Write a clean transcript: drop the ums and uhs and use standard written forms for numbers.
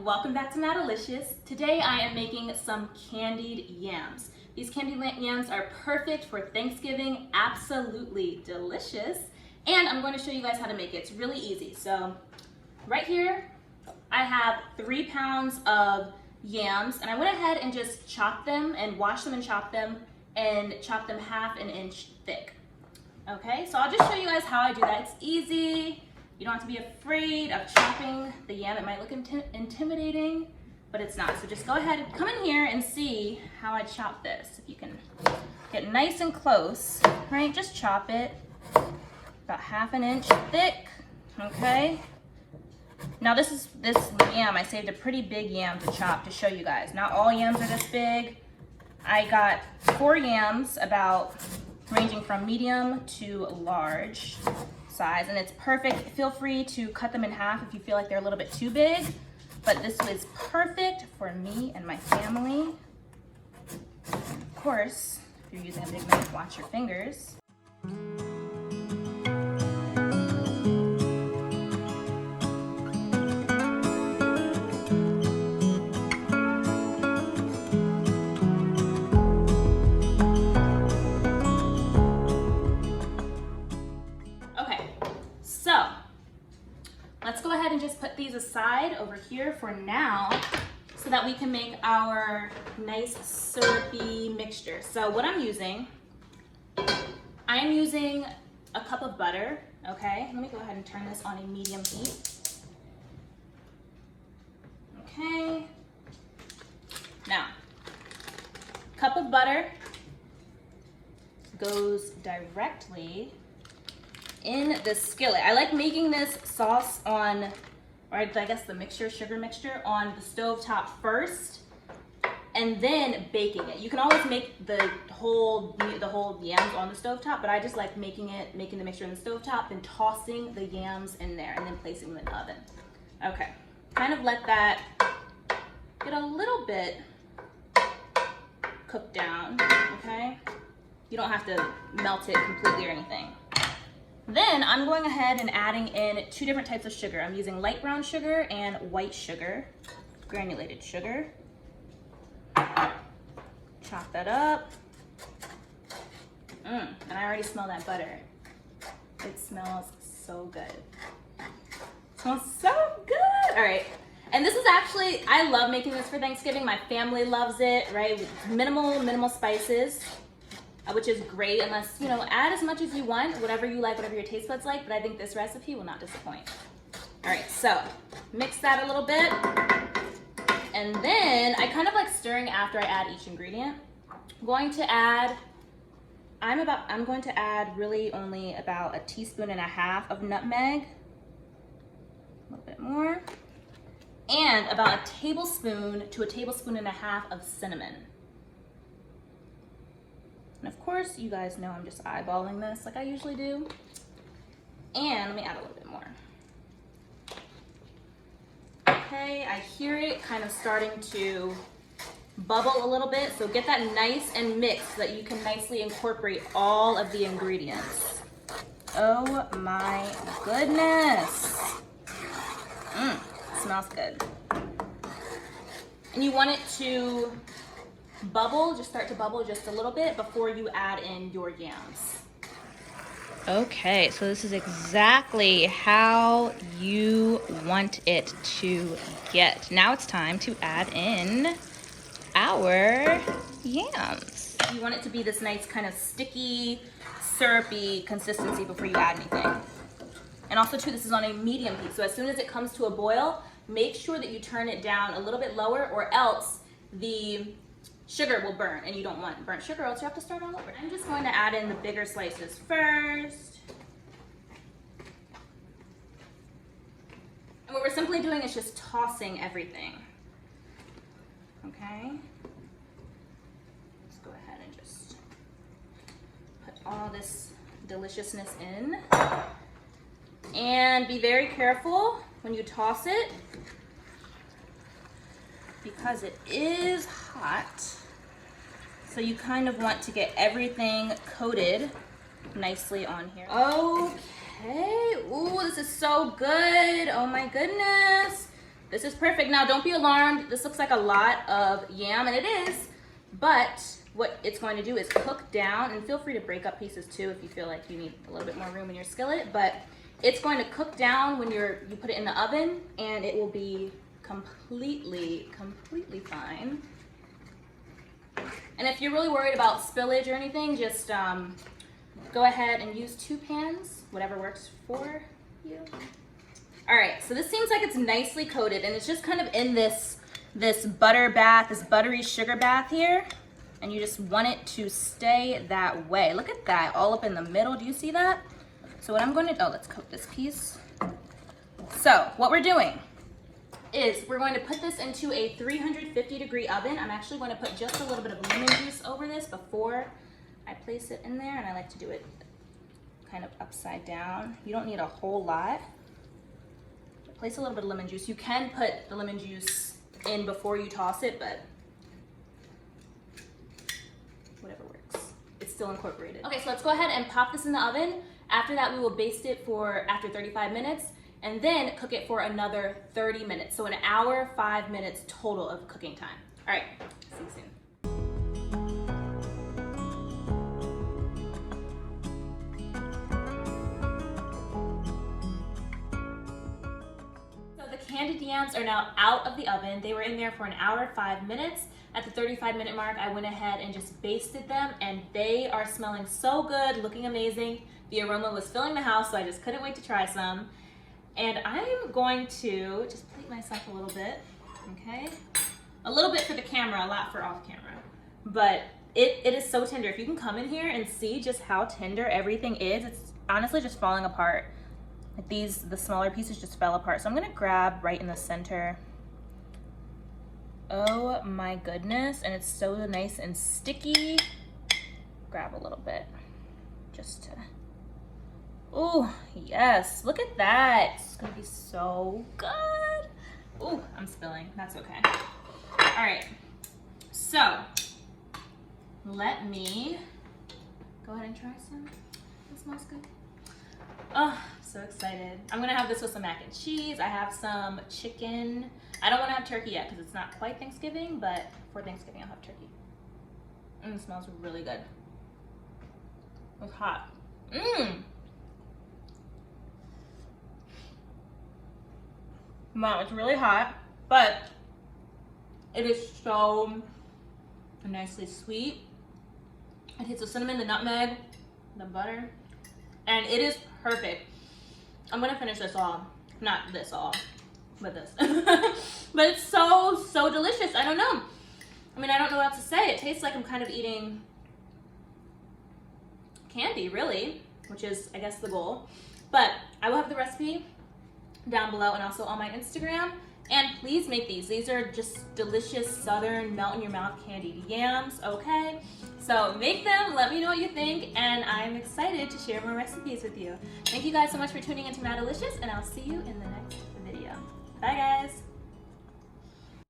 welcome back to Madilicious. Today I am making some candied yams. These candied yams are perfect for Thanksgiving, absolutely delicious. And I'm going to show you guys how to make it. It's really easy. So right here, I have 3 pounds of yams, and I went ahead and just chopped them and washed them and chopped them half an inch thick. Okay, so I'll just show you guys how I do that. It's easy. You don't have to be afraid of chopping the yam. It might look intimidating, but it's not. So just go ahead and come in here and see how I chop this. If you can get nice and close, right? Just chop it about half an inch thick, okay? Now this yam, I saved a pretty big yam to chop to show you guys. Not all yams are this big. I got 4 yams, about ranging from medium to large size, and it's perfect. Feel free to cut them in half if you feel like they're a little bit too big, but this was perfect for me and my family. Of course, if you're using a big knife, watch your fingers. So let's go ahead and just put these aside over here for now so that we can make our nice syrupy mixture. So what I'm using, I am using a cup of butter, okay? Let me go ahead and turn this on a medium heat. Okay. Now, cup of butter goes directly in the skillet. I like making this sauce on, or I guess the mixture, sugar mixture, on the stove top first, and then baking it. You can always make the whole yams on the stove top, but I just like making the mixture in the stove top and tossing the yams in there and then placing them in the oven. Okay, kind of let that get a little bit cooked down, okay? You don't have to melt it completely or anything. Then I'm going ahead and adding in 2 different types of sugar. I'm using light brown sugar and white sugar, granulated sugar. Chop that up. And I already smell that butter. It smells so good. It smells so good. All right. And this is actually, I love making this for Thanksgiving. My family loves it, right? With minimal spices, which is great, unless, you know, add as much as you want, whatever you like, whatever your taste buds like, but I think this recipe will not disappoint. All right, so mix that a little bit, and then I kind of like stirring after I add each ingredient. I'm going to add really only about 1.5 teaspoons of nutmeg, a little bit more, and about 1 tablespoon to 1.5 tablespoons of cinnamon. And of course, you guys know I'm just eyeballing this like I usually do. And let me add a little bit more. Okay, I hear it kind of starting to bubble a little bit, so get that nice and mixed so that you can nicely incorporate all of the ingredients. Oh my goodness. Smells good. And you want it to bubble, just start to bubble just a little bit before you add in your yams. Okay, so this is exactly how you want it to get. Now it's time to add in our yams. You want it to be this nice kind of sticky, syrupy consistency before you add anything. And also too, this is on a medium heat, so as soon as it comes to a boil, make sure that you turn it down a little bit lower, or else the sugar will burn, and you don't want burnt sugar, or else you have to start all over. I'm just going to add in the bigger slices first. And what we're simply doing is just tossing everything. Okay? Let's go ahead and just put all this deliciousness in. And be very careful when you toss it, because it is hot. So you kind of want to get everything coated nicely on here. Okay, ooh, this is so good. Oh my goodness. This is perfect. Now, don't be alarmed. This looks like a lot of yam, and it is, but what it's going to do is cook down, and feel free to break up pieces too if you feel like you need a little bit more room in your skillet, but it's going to cook down when you put it in the oven, and it will be completely fine. And if you're really worried about spillage or anything, just go ahead and use 2 pans, whatever works for you. All right, so this seems like it's nicely coated, and it's just kind of in this butter bath, this buttery sugar bath here, and you just want it to stay that way. Look at that, all up in the middle. Do you see that? So what I'm going to, let's coat this piece. So what we're doing is we're going to put this into a 350-degree oven. I'm actually going to put just a little bit of lemon juice over this before I place it in there, and I like to do it kind of upside down. You don't need a whole lot. Place a little bit of lemon juice. You can put the lemon juice in before you toss it, but whatever works. It's still incorporated. Okay, so let's go ahead and pop this in the oven. After that, we will baste it after 35 minutes, and then cook it for another 30 minutes. So an hour, 5 minutes total of cooking time. All right, see you soon. Candied yams are now out of the oven. They were in there for an hour, 5 minutes. At the 35-minute mark, I went ahead and just basted them, and they are smelling so good, looking amazing. The aroma was filling the house, so I just couldn't wait to try some. And I'm going to just plate myself a little bit, okay? A little bit for the camera, a lot for off camera. But it is so tender. If you can come in here and see just how tender everything is, it's honestly just falling apart. Like the smaller pieces just fell apart. So I'm gonna grab right in the center. Oh my goodness, and it's so nice and sticky. Grab a little bit, just to, oh yes, look at that. It's gonna be so good. Oh, I'm spilling, that's okay. All right, so let me go ahead and try some. It smells good. Oh, so excited. I'm gonna have this with some mac and cheese. I have some chicken. I don't wanna have turkey yet because it's not quite Thanksgiving, but for Thanksgiving I'll have turkey. It smells really good. It's hot. Wow, it's really hot, but it is so nicely sweet. It hits the cinnamon, the nutmeg, the butter, and it is perfect. I'm gonna finish this all, not this all, but this. But it's so delicious. I don't know. I mean, I don't know what else to say. It tastes like I'm kind of eating candy, really, which is, I guess, the goal. But I will have the recipe down below and also on my Instagram. And please make these. These are just delicious southern melt-in-your-mouth candied yams, okay? So make them, let me know what you think, and I'm excited to share more recipes with you. Thank you guys so much for tuning into Madilicious, and I'll see you in the next video. Bye, guys.